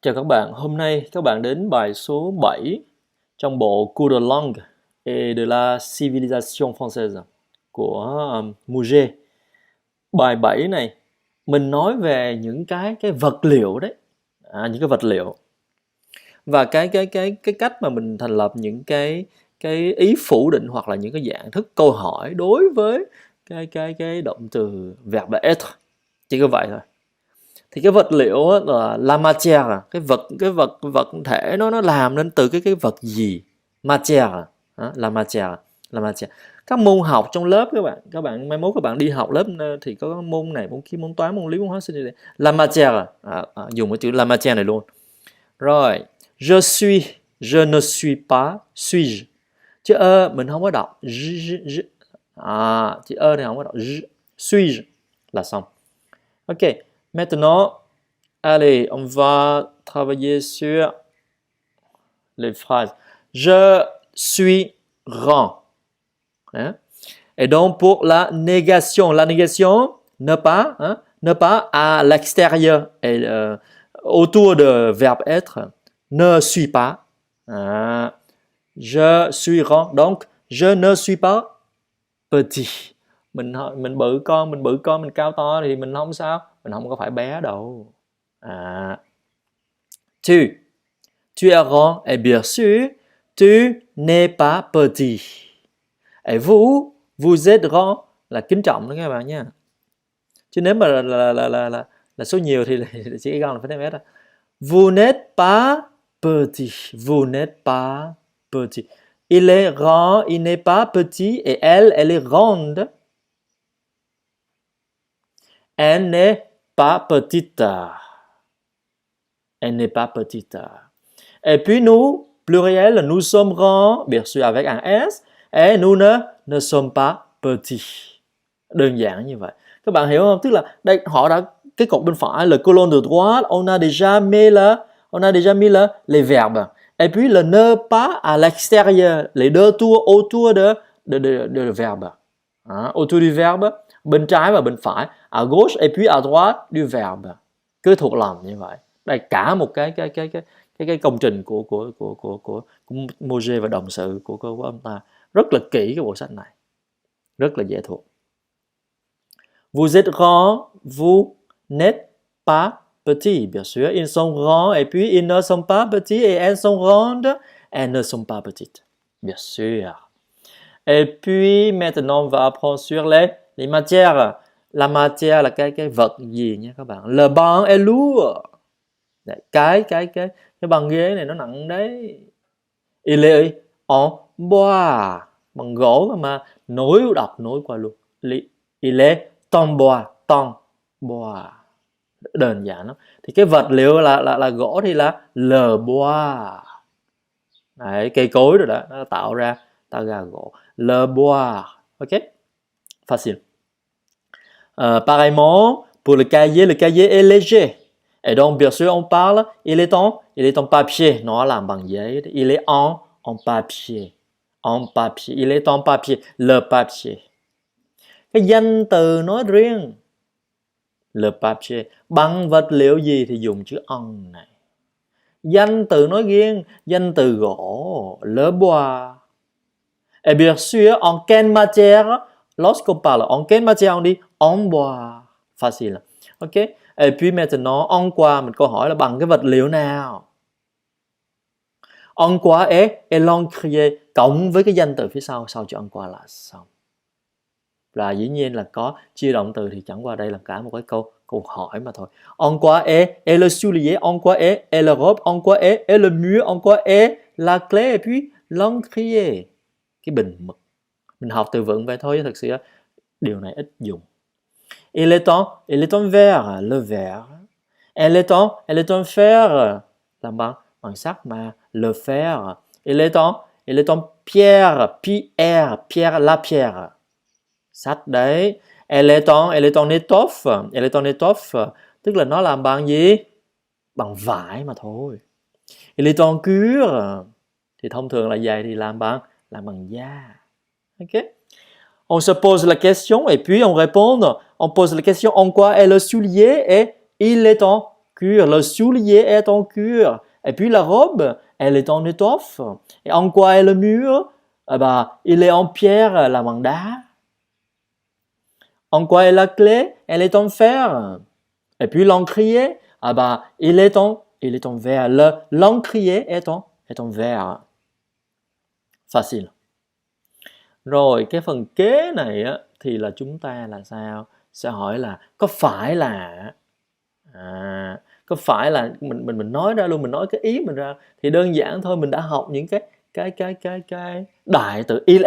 Chào các bạn, hôm nay các bạn đến bài số 7 trong bộ Cours de langue et de la civilisation française của Mouget. Bài 7 này mình nói về những cái vật liệu đấy, những cái vật liệu và cái cách mà mình thành lập những cái ý phủ định hoặc là những cái dạng thức câu hỏi đối với cái động từ verbe être, chỉ có vậy thôi. Thì cái vật liệu á, là la matière, cái vật thể nó làm nên từ cái vật gì, matière, la matière. Các môn học trong lớp các bạn mai mốt các bạn đi học lớp thì có môn này môn kia, môn toán, môn lý, môn hóa sinh này. La matière, dùng cái chữ la matière này luôn. Rồi, je suis, je ne suis pas, suis-je. Chữ ơ mình không có đọc chữ ơ này không có đọc suis-je là xong. Ok, maintenant, allez, on va travailler sur les phrases. Je suis grand. Hein? Et donc, pour la négation, ne pas, ne pas à l'extérieur et autour de verbe être, ne suis pas. Je suis grand, donc je ne suis pas petit. Mình bự con, mình cao to thì mình không sao, mình không có phải bé đâu. Tu es grand et bien sûr tu n'es pas petit. Et vous êtes grand là kính trọng đó các bạn nha. Chứ nếu mà là số nhiều thì chỉ grand là phải thêm s. Vous n'êtes pas petit, vous n'êtes pas petit. Il est grand, il n'est pas petit et elle est grande. Elle n'est pas petite. Elle n'est pas petite. Et puis nous, pluriel, nous sommes grands, bien sûr avec un S, et nous ne sommes pas petits. Đơn giản như vậy. Các bạn hiểu không? Tức là đây họ đã cái cột bên phải le colonne de droite, on a déjà mis les verbes. Et puis le ne pas à l'extérieur, les deux tours autour de verbe. Autour du verbe, bên trái và bên phải, à gauche et puis à droite du verbe. Cứ thuộc lòng như vậy. Đây cả một cái công trình của Mouget và đồng sự của ông ta, rất là kỹ cái bộ sách này, rất là dễ thuộc. Vous êtes grand, vous n'êtes pas petit, bien sûr. Ils sont grands et puis ils ne sont pas petits et elles sont grandes, elles ne sont pas petites, bien sûr. Et puis maintenant on va apprendre sur les matières. La matière là cái vật gì nha các bạn. Le banc est lourd. Đấy, cái băng ghế này nó nặng đấy. Il est en bois, bằng gỗ mà nối qua luôn. Il est en bois, đơn giản lắm. Thì cái vật liệu là gỗ thì là le bois. Đấy, cây cối rồi đó, nó tạo ra gỗ. Le bois, ok, facile. Pareillement pour le cahier est léger. Et donc, bien sûr, on parle, il est en papier. Nó làm bằng giấy. Il est en papier. En papier. Il est en papier. Le papier. Cái danh từ nói riêng. Le papier. Bằng vật liệu gì thì dùng chữ en này. Danh từ nói riêng. Danh từ gỗ. Le bois. Et bien sûr, en quelle matière? Lorsqu'on parle en quelle matière, on dit en bois. Facile. Ok. Et puis maintenant, en quoi, mình câu hỏi là bằng cái vật liệu nào? En quoi est l'encrier, cộng với cái danh từ phía sau chữ en quoi là xong. Là dĩ nhiên là có chia động từ thì chẳng qua đây là cả một cái câu hỏi mà thôi. En quoi est le soulier, en quoi est la robe, en quoi est le mur, en quoi est la clé, et puis l'encrier. Cái bình mực. Mình học từ vựng vậy thôi chứ thực sự điều này ít dùng. Il est en verre, le verre. Elle est en fer, làm bằng sắt mà, le fer. Il est en pierre, la pierre. Sắt đấy. Elle est en étoffe, tức là nó làm bằng gì? Bằng vải mà thôi. Il est en cuir, thì thông thường là giày thì làm bằng da. Ok. On se pose la question et puis on répond. On pose la question en quoi est le soulier et il est en cuir. Le soulier est en cuir. Et puis la robe, elle est en étoffe. Et en quoi est le mur? Il est en pierre, là bằng đá. En quoi est la clé? Elle est en fer. Et puis l'encrier, il est en verre. L'encrier est en verre. Facile. Rồi cái phần kế này á, thì là chúng ta là sao? Sẽ hỏi là có phải là có phải là mình nói ra luôn, mình nói cái ý mình ra thì đơn giản thôi, mình đã học những cái đại từ il,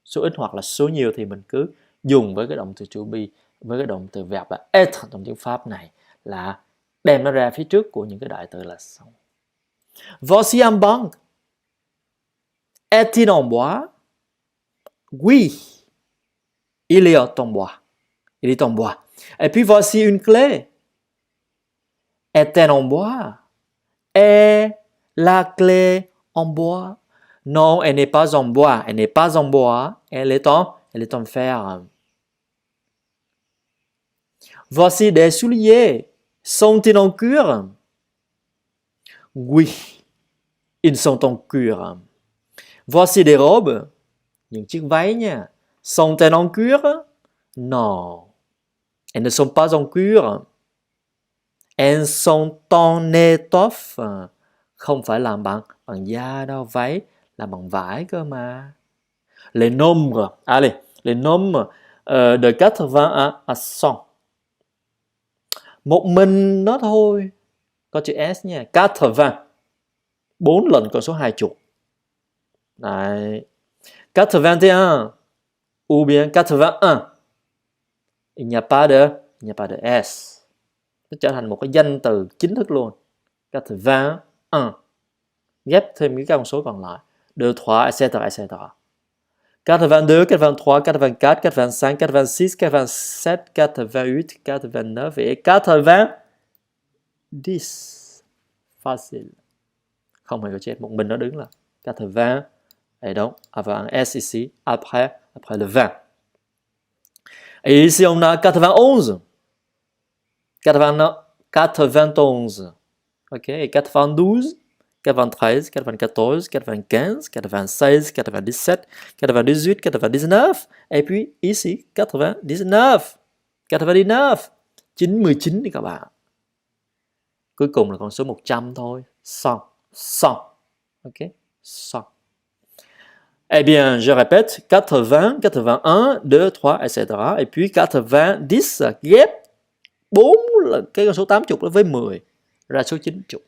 số ít hoặc là số nhiều thì mình cứ dùng với cái động từ to be, với cái động từ verb là être trong tiếng Pháp này là đem nó ra phía trước của những cái đại từ là xong. Voici un banc. Est-il en bois? Oui, il est en bois. Il est en bois. Et puis voici une clé. Est-elle en bois? Est la clé en bois? Non, elle n'est pas en bois. Elle n'est pas en bois. Elle est en fer. Voici des souliers. Sont-ils en cuir? Oui, ils sont en cuir. Voici des robes. Những chiếc váy nha. Sont-elles en cuir? Non, elles ne sont pas en cuir. Elles sont en étoffe. Không phải làm bằng da đâu, váy làm bằng vải cơ mà. Les nombres. Allez, les nombres de 80 à 100. Một mình nó thôi. Có chữ S nha. 80. 4 lần con số 20. Đấy. 81 ou bien 81. Il n'y a pas de S. Nó trở thành một cái danh từ chính thức luôn. 81. Ghép thêm cái con số còn lại. 2, 3, etc. 82, 83, 84, 85, 86, 87, 88, 89 et 90. Facile. Không hề có chết, một mình nó đứng là 80. Et donc, avoir un S ici, après le 20. Et ici, on a 91. 91. Ok, et 92, 93, 94, 95, 96, 97, 98, 99. Et puis ici, 99. 99. 19 đi các bạn. Cuối cùng là con số 100 thôi. 100. 100. Ok, 100. Eh bien, je répète, 80, 81, 2, 3, etc. Et puis 90, ghép 4 là cái con số 80 đó với 10 ra số 90.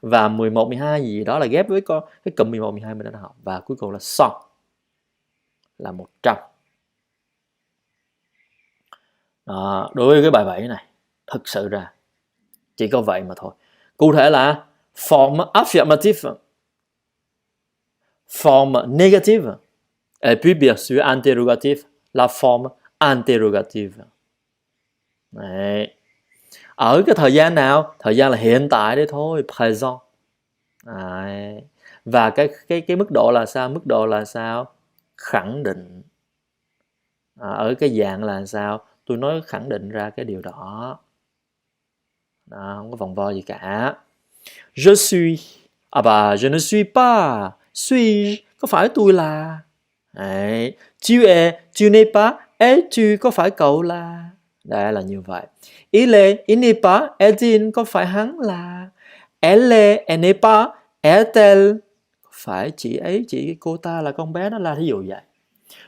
Và 11, 12 gì đó là ghép với cái cụm 11, 12 mình đã học. Và cuối cùng là 100 là 100. Đó, đối với cái bài 7 này, thực sự ra chỉ có vậy mà thôi. Cụ thể là forme affirmative, forme négative, et puis bien sûr interrogative, la forme interrogative. Đấy. Ở cái thời gian nào? Thời gian là hiện tại đấy thôi, présent. Đấy. Và cái mức độ là sao? Mức độ là sao? Khẳng định. Ở cái dạng là sao? Tôi nói khẳng định ra cái điều đó. Đó, không có vòng vo gì cả. Je suis. Je ne suis pas. Suis-je? Có phải tôi là? Đấy. Tu es. Tu n'es pas. Es-tu? Có phải cậu là? Đây là như vậy. Il est. Il n'est pas. Est-il? Có phải hắn là? Elle est. Elle n'est pas. Est-elle? Có phải chị ấy, cô ta là con bé nó là, thí dụ vậy.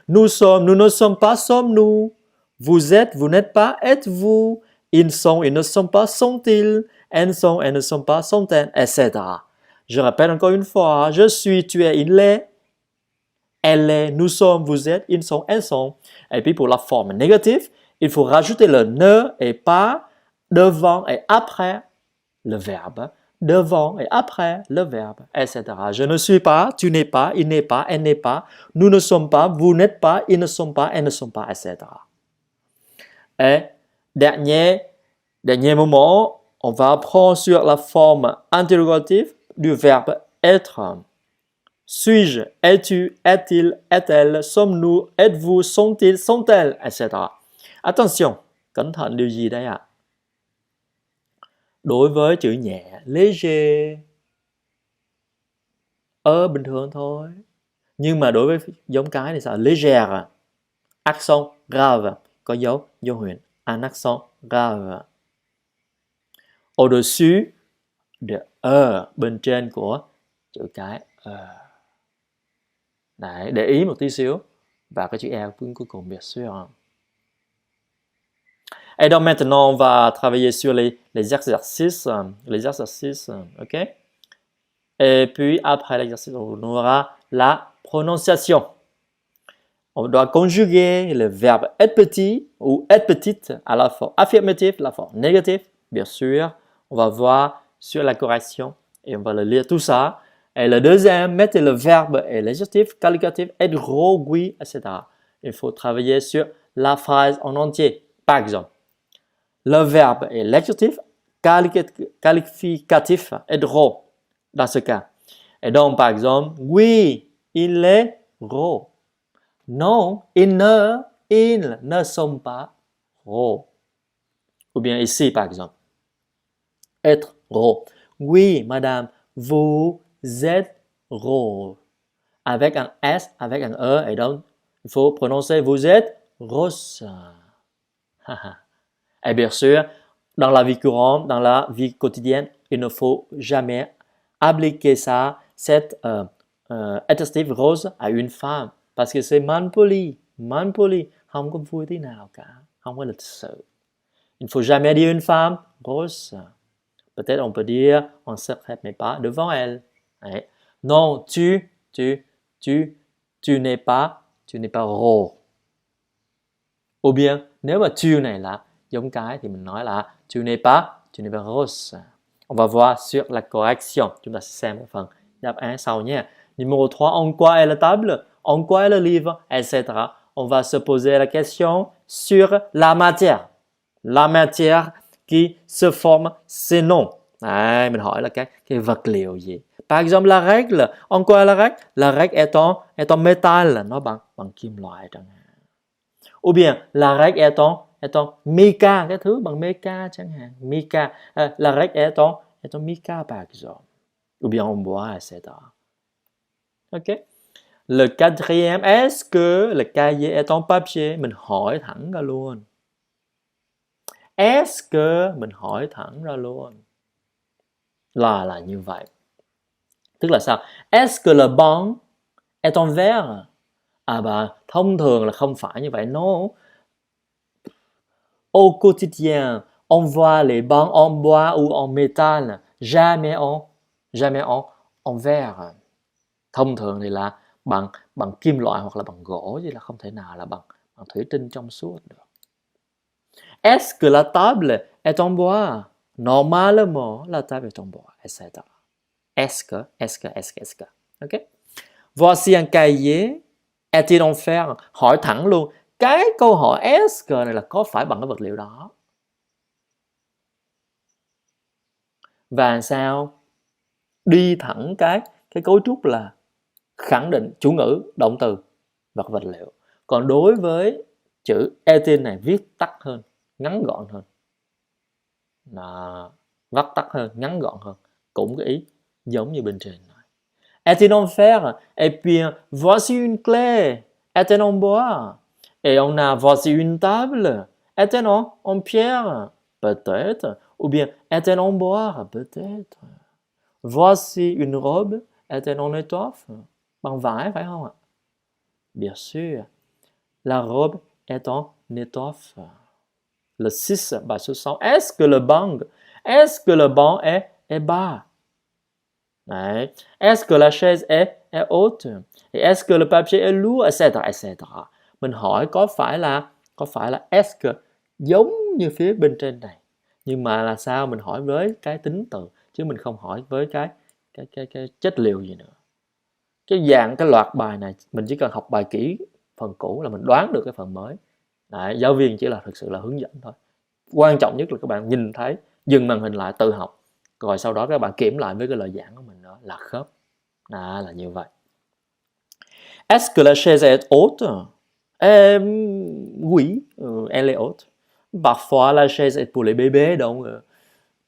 Nous sommes. Nous ne sommes pas. Sommes-nous? Vous êtes. Vous n'êtes pas. Êtes-vous? Ils sont. Ils ne sont pas. Sont-ils? Elles sont. Elles ne sont pas. Sont-elles? Etc. Je répète encore une fois. Je suis. Tu es. Il est. Elle est. Nous sommes. Vous êtes. Ils sont. Elles sont. Et puis pour la forme négative, il faut rajouter le ne et pas devant et après le verbe. Devant et après le verbe, etc. Je ne suis pas, tu n'es pas, il n'est pas, elle n'est pas, nous ne sommes pas, vous n'êtes pas, ils ne sont pas, elles ne sont pas, etc. Et dernier moment, on va apprendre sur la forme interrogative du verbe être. Suis-je, es-tu, est-il, est-elle, sommes-nous, êtes-vous, sont-ils, sont-elles, etc. Attention, cẩn thận điều gì đây ạ? Đối với chữ nhẹ, léger, bình thường thôi. Nhưng mà đối với giống cái thì sao? Légère, accent grave, có dấu huyền, un accent grave. Au-dessus de bên trên của chữ cái Đấy, để ý một tí xíu. Và cái chữ E cuối cùng, bien sûr. Et donc maintenant, on va travailler sur les exercices. Ok? Et puis, après l'exercice, on aura la prononciation. On doit conjuguer le verbe être petit ou être petite à la forme affirmative, la forme négative, bien sûr. On va voir sur la correction et on va le lire tout ça. Et le deuxième, mettez le verbe et l'adjectif qualificatif, être gros, oui, etc. Il faut travailler sur la phrase en entier. Par exemple, le verbe et l'adjectif qualificatif est gros dans ce cas. Et donc, par exemple, oui, il est gros. Non, ils ne sont pas gros. Ou bien ici, par exemple, être gros. Oui, madame, vous êtes gros. Avec un S, avec un E, et donc, il faut prononcer vous êtes grosse. Et bien sûr, dans la vie courante, dans la vie quotidienne, il ne faut jamais appliquer ça, cet adjectif rose à une femme. Parce que c'est mal poli, không có vui tí nào cả, không có lịch sự. Il ne faut jamais dire une femme grosse. Peut-être on peut dire en secret, mais pas devant elle. Đấy. Non, tu n'es pas gros. Ou bien, nếu mà tu này là giống cái thì mình nói là tu n'es pas grosse. On va voir sur la correction. Chúng ta sẽ xem cái phần đáp án sau nhé. Numéro 3, en quoi est la table? En quoi est le livre? Etc. On va se poser la question sur la matière. La matière qui se forme ces noms. Đấy, mình hỏi là cái vật liệu gì. Par exemple, la règle. En quoi est la règle? La règle est en métal. Nó bằng kim loại chẳng hạn. Ou bien, la règle est en mica, cái thứ bằng mica chẳng hạn. Mica. La règle est en mica, par exemple. Ou bien en bois, etc. Ok. Le quatrième, est-ce que le cahier est en papier? Mình hỏi thẳng ra luôn. Est-ce que, mình hỏi thẳng ra luôn. Là như vậy. Tức là sao? Est-ce que le banc est en verre? Thông thường là không phải như vậy. No. Au quotidien, on voit les bancs en bois ou en métal, jamais en verre. Thông thường thì là bằng kim loại hoặc là bằng gỗ, chứ là không thể nào là bằng thủy tinh trong suốt được. Est-ce que la table est en bois? Normalement, la table est en bois, etc. Est-ce que. Ok? Voici un cahier. Est-il en fer? Hỏi thẳng luôn. Cái câu hỏi est-ce que này là có phải bằng cái vật liệu đó. Và sao? Đi thẳng cái cấu trúc là khẳng định chủ ngữ, động từ, vật liệu. Còn đối với chữ est-il này viết tắt hơn, ngắn gọn hơn. Vắt tắt hơn, ngắn gọn hơn. Cũng cái ý giống như bên trên này. Est-il en fer? Et puis, voici une clé. Est-elle en bois? Et on a voici une table. Est-elle en pierre? Peut-être. Ou bien, est-elle en bois? Peut-être. Voici une robe. Est-elle en étoffe? Bằng vải phải không ạ? Bien sûr. La robe est en étoffe. Le 6, bài số 6. Est-ce que le banc est bas? Đấy. Est-ce que la chaise est haute? Et est-ce que le papier est lourd? Etc. Mình hỏi có phải là est-ce que giống như phía bên trên này. Nhưng mà là sao? Mình hỏi với cái tính từ, chứ mình không hỏi với cái chất liệu gì nữa. Cái loạt bài này mình chỉ cần học bài kỹ phần cũ là mình đoán được cái phần mới. Đấy, giáo viên chỉ là thực sự là hướng dẫn thôi. Quan trọng nhất là các bạn nhìn thấy, dừng màn hình lại tự học, rồi sau đó các bạn kiểm lại với cái lời giảng của mình đó là khớp. Là như vậy. Est-ce que la chaise est haute? Oui, elle est haute. Parfois la chaise est pour les bébés, donc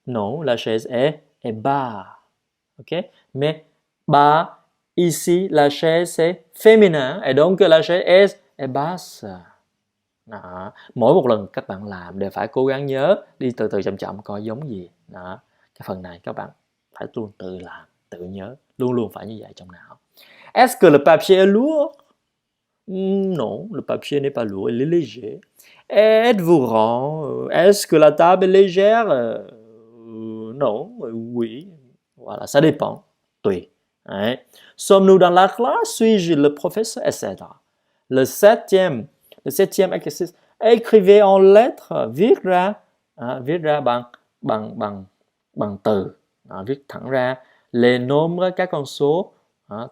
Non, la chaise est bas. Ok? Mais bas, ici, la chaise c'est féminin. Et donc la chaise est basse. Đó. Mỗi một lần các bạn làm đều phải cố gắng nhớ đi từ từ chậm chậm coi giống gì. Đó. Cái phần này các bạn phải luôn tự làm, tự nhớ. Luôn luôn phải như vậy trong não. Est-ce que le papier est lourd? Non, le papier n'est pas lourd, il est léger. Êtes-vous rond? Est-ce que la table est légère? Non, oui. Voilà, ça dépend. Tùy. Đấy. Sommes-nous dans la classe? Suis-je le professeur? Etc. Le septième exercice. Écrivez en lettres, viết ra bằng từ, viết thẳng ra les nombres, các con số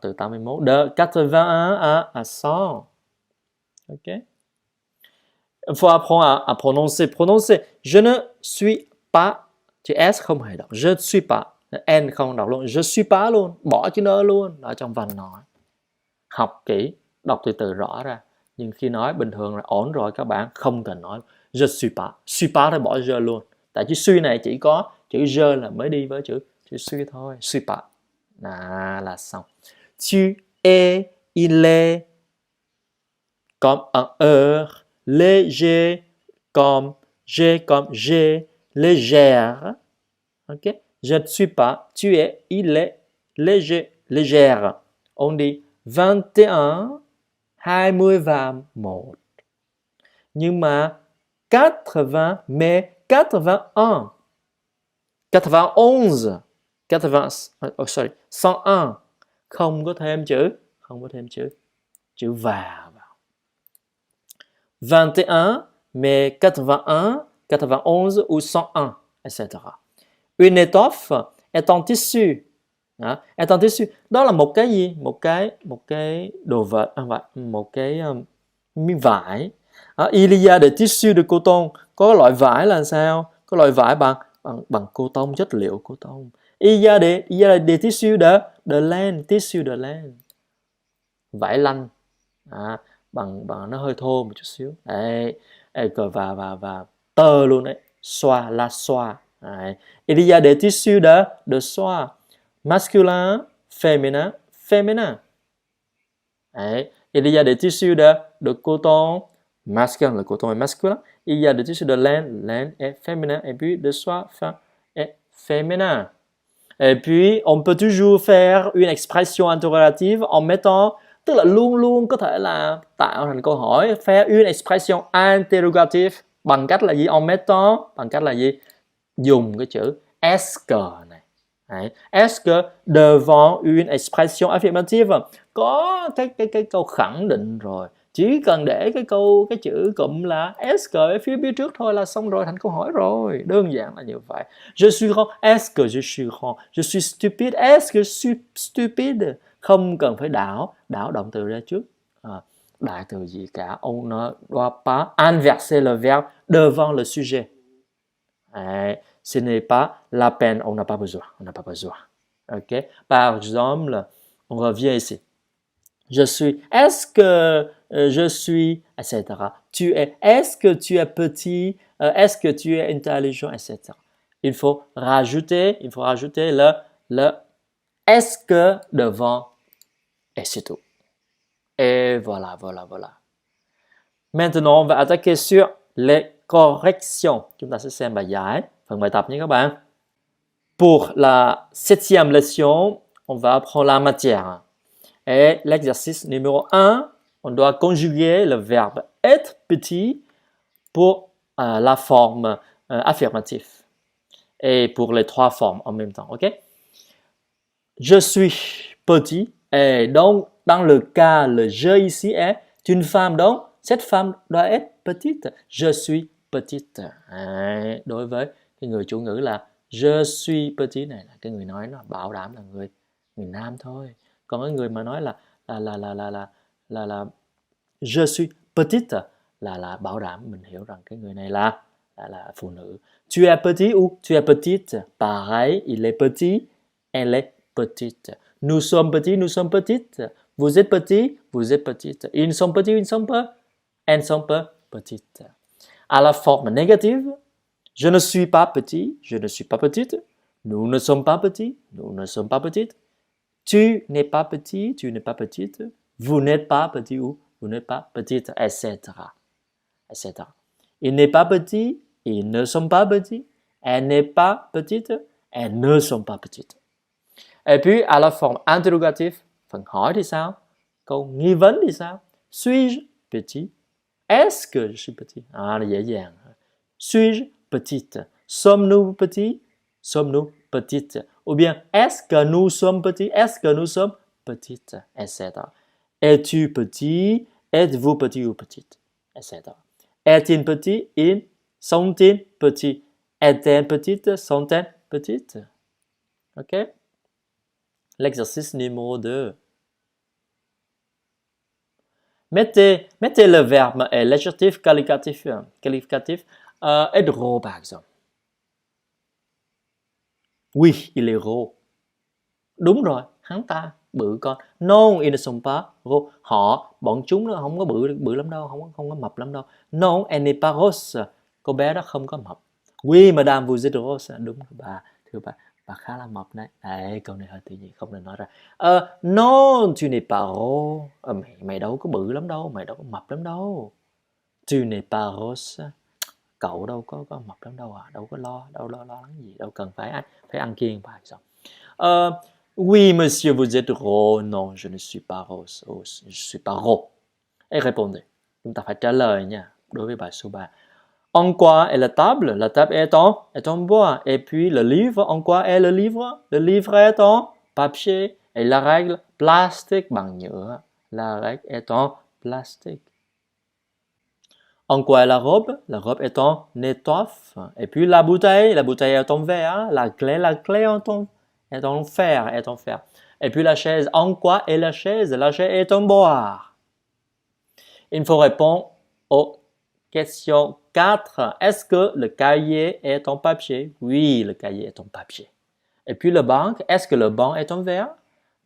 từ 81 de 81 à 100. Ok. Il faut apprendre à prononcer. Prononcer. Je ne suis pas. Chữ S không hề đọc. Je ne suis pas. N không đọc luôn. Je suis pas luôn. Bỏ chữ N luôn. Ở trong vần nói. Học kỹ. Đọc từ từ rõ ra. Nhưng khi nói bình thường là ổn rồi các bạn không cần nói. Je suis pas. Suis pas thì bỏ je luôn. Tại chữ suis này chỉ có chữ je là mới đi với chữ suis thôi. Suis pas. Là xong. Tu es, il est comme un heure. Léger comme j'ai, légère. Ok? Je ne suis pas, tu es, il est, léger, légère. On dit 21, 20 và 1. Nhưng mà 80, mais 81, 91, 80, sorry, 101. Không có thêm chữ và vào. 21, mais 81, 91 ou 101, etc. Une étoffe est en tissu. Đó, est en tissu. Đó là một cái gì? Một cái đồ vật, một cái miếng vải. Il y a des tissus de coton. Có loại vải là sao? Có loại vải bằng coton, chất liệu coton. Il y a des tissus de laine, tissu de laine. Vải lanh. Bằng nó hơi thô một chút xíu. Đấy, và tơ luôn đấy. Soie, la soie. Đấy. Il y a des tissus de soie. Masculin, féminin, féminin. Đấy. Il y a des tissus de coton. Masculin, le coton est masculin. Il y a des tissus de laine, laine est féminin. Et puis de soie, est féminin. Et puis, on peut toujours faire une expression interrogative en mettant, tức là luôn luôn có thể là tạo thành câu hỏi, faire une expression interrogative bằng cách là gì? En mettant, bằng cách là gì? Dùng cái chữ est-ce que này. Đấy. Est-ce que devant une expression affirmative, có cái câu khẳng định rồi. Chỉ cần để cái chữ cụm là est-ce que ở phía trước thôi là xong rồi, thành câu hỏi rồi. Đơn giản là như vậy. Je suis rond, est-ce que je suis rond? Je suis stupide, est-ce que je suis stupide? Không cần phải đảo động từ ra trước. Đại từ gì cả. On ne doit pas inverser le verbe devant le sujet. Ce n'est pas la peine, on n'a pas besoin. Ok? Par exemple, on revient ici. Je suis, est-ce que je suis, etc. Tu es, est-ce que tu es petit, est-ce que tu es intelligent, etc. Il faut rajouter le est-ce que devant et c'est tout. Et voilà. Maintenant, on va attaquer sur les corrections. Chúng ta sẽ xem bài giải, phần bài tập nhé các bạn. Pour la 7e leçon, on va apprendre la matière. Et l'exercice numéro 1, on doit conjuguer le verbe être petit pour la forme affirmative. Et pour les 3 formes en même temps, ok? Je suis petit. Et donc, dans le cas, le je ici est une femme. Donc, cette femme doit être petite. Je suis petite. Đối với cái người chủ ngữ là je suis petit này, là cái người nói nó bảo đảm là người nam thôi. Còn cái người mà nói là je suis petite là bảo đảm mình hiểu rằng cái người này là phụ nữ. Tu es petit ou tu es petite? Pareil, il est petit, elle est petite. Nous sommes petits, nous sommes petites. Vous êtes petit, vous êtes petite. Ils sont petits, ils sont peu, elles sont peu petites. À la forme négative, Je ne suis pas petit, je ne suis pas petite. Nous ne sommes pas petits, nous ne sommes pas petites. Tu n'es pas petit, tu n'es pas petite. Vous n'êtes pas petit ou vous n'êtes pas petite, etc. etc. Il n'est pas petit, ils ne sont pas petits. Elle n'est pas petite, elles ne sont pas petites. Et puis, à la forme interrogative, phần hỏi thì sao? Câu nghi vấn thì sao? Suis-je petit? Est-ce que je suis petit? À, là dễ dàng. Suis-je petite? Sommes-nous petits? Sommes-nous petites? Ou bien, est-ce que nous sommes petits? Est-ce que nous sommes petites? Etc. Es-tu petit? Êtes-vous petit ou petite? Etc. Est-il petit? Ils sont-ils petits? Est-elle petite? Sont-elles petites? Ok? L'exercice numéro 2. Mettez le verbe et l'adjectif qualificatif être gros par exemple. Oui, il est gros. Đúng rồi, hắn ta bự con. Non, ils ne sont pas gros. Bọn chúng nó không có bự lắm đâu, không có mập lắm đâu. Non, elle n'est pas grosse. Cô bé đó không có mập. Oui, madame, vous êtes grosse. Đúng rồi bà, thưa bà khá là mập đấy. Đấy, câu này hơi tự nhiên, không nên nói ra. Non, tu n'es pas gros. Mày đâu có bự lắm đâu, mày đâu có mập lắm đâu. Tu n'es pas grosse. Cậu đâu có mập lắm đâu à, đâu có lo lắng gì, đâu cần phải ăn kiêng phải sao? Oui, monsieur, vous êtes gros. Non, je ne suis pas gros. Je suis pas gros. Et répondez. Chúng ta phải trả lời nha, đối với bài số 3. En quoi est la table? La table est en bois. Et puis le livre, en quoi est le livre? Le livre est en papier. Et la règle, plastique bằng nhựa. La règle est en plastique. En quoi est la robe? La robe est en étoffe. Et puis la bouteille est en verre. La clé est en fer. Et puis la chaise, en quoi est la chaise? La chaise est en bois. Il faut répondre aux questions 4. Est-ce que le cahier est en papier? Oui, le cahier est en papier. Et puis le banc, est-ce que le banc est en verre?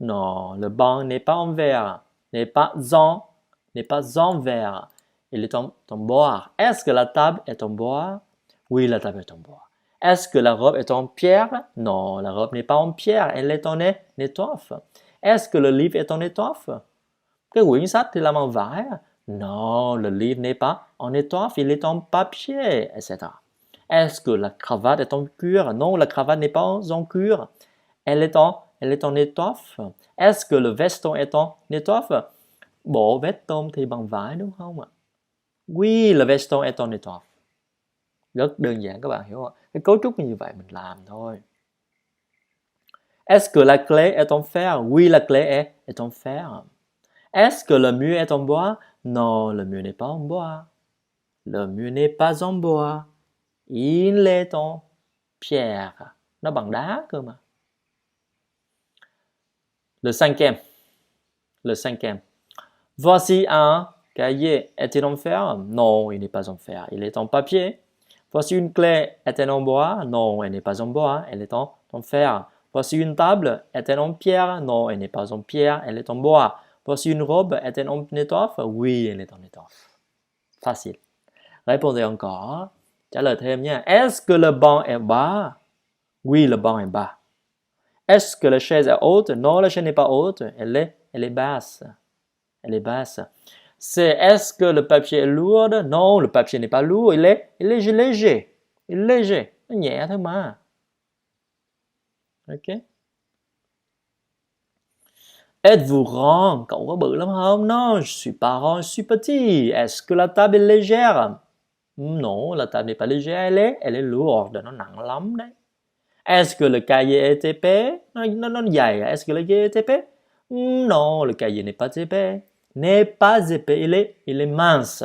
Non, le banc n'est pas en verre. N'est pas en verre. Il est en bois. Est-ce que la table est en bois? Oui, la table est en bois. Est-ce que la robe est en pierre? Non, la robe n'est pas en pierre, elle est en étoffe. Est-ce que le livre est en étoffe? Cái quyển sách thì làm bằng vải. Non, le livre n'est pas en étoffe, il est en papier, etc. Est-ce que la cravate est en cuir? Non, la cravate n'est pas en cuir, elle est en étoffe. Est-ce que le veston est en étoffe? Bộ veston thì bằng vải đúng không ạ? Oui, le veston est en étoffe. Rất đơn giản các bạn hiểu không? Cái cấu trúc như vậy mình làm thôi. Est-ce que la clé est en fer? Oui, la clé est en fer. Est-ce que le mur est en bois? Non, le mur n'est pas en bois. Le mur n'est pas en bois. Il est en pierre. Nó bằng đá cơ mà. Le cinquième. Voici un cahier. Est-il en fer? Non, il n'est pas en fer. Il est en papier. Voici une clé. Est-elle en bois? Non, elle n'est pas en bois. Elle est en fer. Voici une table. Est-elle en pierre? Non, elle n'est pas en pierre. Elle est en bois. Voici une robe. Est-elle en étoffe? Oui, elle est en étoffe. Facile. Répondez encore. Trả lời thêm nha. Est-ce que le banc est bas? Oui, le banc est bas. Est-ce que la chaise est haute? Non, la chaise n'est pas haute. Elle est basse. Elle est basse. C'est est-ce que le papier est lourd? Non, le papier n'est pas lourd. Il est léger. Il est léger. Nó nhẹ thôi mà. Ok. Êtes-vous grand? Cậu có bự lắm không? Non, je suis pas grand, je suis petit. Est-ce que la table est légère? Non, la table n'est pas légère, elle est lourde, nó nặng lắm đấy. Est-ce que le cahier est épais? Nó dày. Est-ce que le cahier est épais? Non, le cahier n'est pas épais. N'est pas épais, il est mince.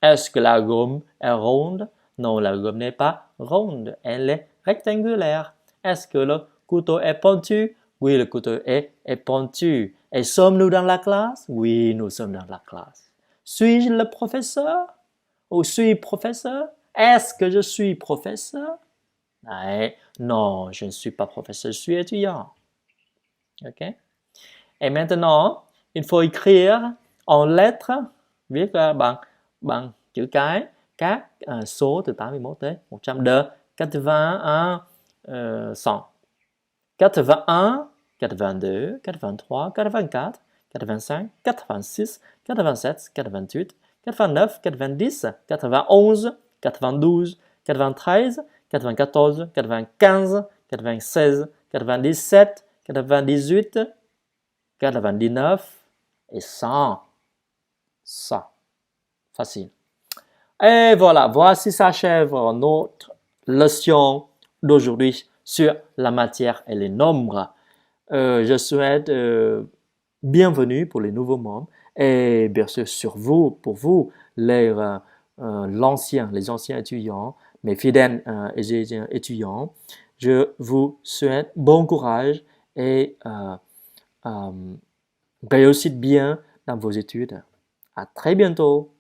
Est-ce que la gomme est ronde? Non, la gomme n'est pas ronde, elle est rectangulaire. Est-ce que le couteau est pointu? Oui, le couteau est pointu. Et sommes-nous dans la classe? Oui, nous sommes dans la classe. Suis-je le professeur? Ou suis professeur? Est-ce que je suis professeur? Non, je ne suis pas professeur, je suis étudiant. Ok? Et maintenant, il faut écrire en lettres, viết ra bằng chữ cái, các số từ 81 tới 100 de 80 à 100. 81, 82, 83, 84, 85, 86, 87, 88, 89, 90, 91, 92, 93, 94, 95, 96, 97, 98, 99 et 100. 100. Facile. Et voilà, voici s'achève notre leçon d'aujourd'hui sur la matière et les nombres. Je souhaite bienvenue pour les nouveaux membres et bien sûr pour vous, les anciens étudiants, mes fidèles étudiants. Je vous souhaite bon courage et réussite bien dans vos études. À très bientôt.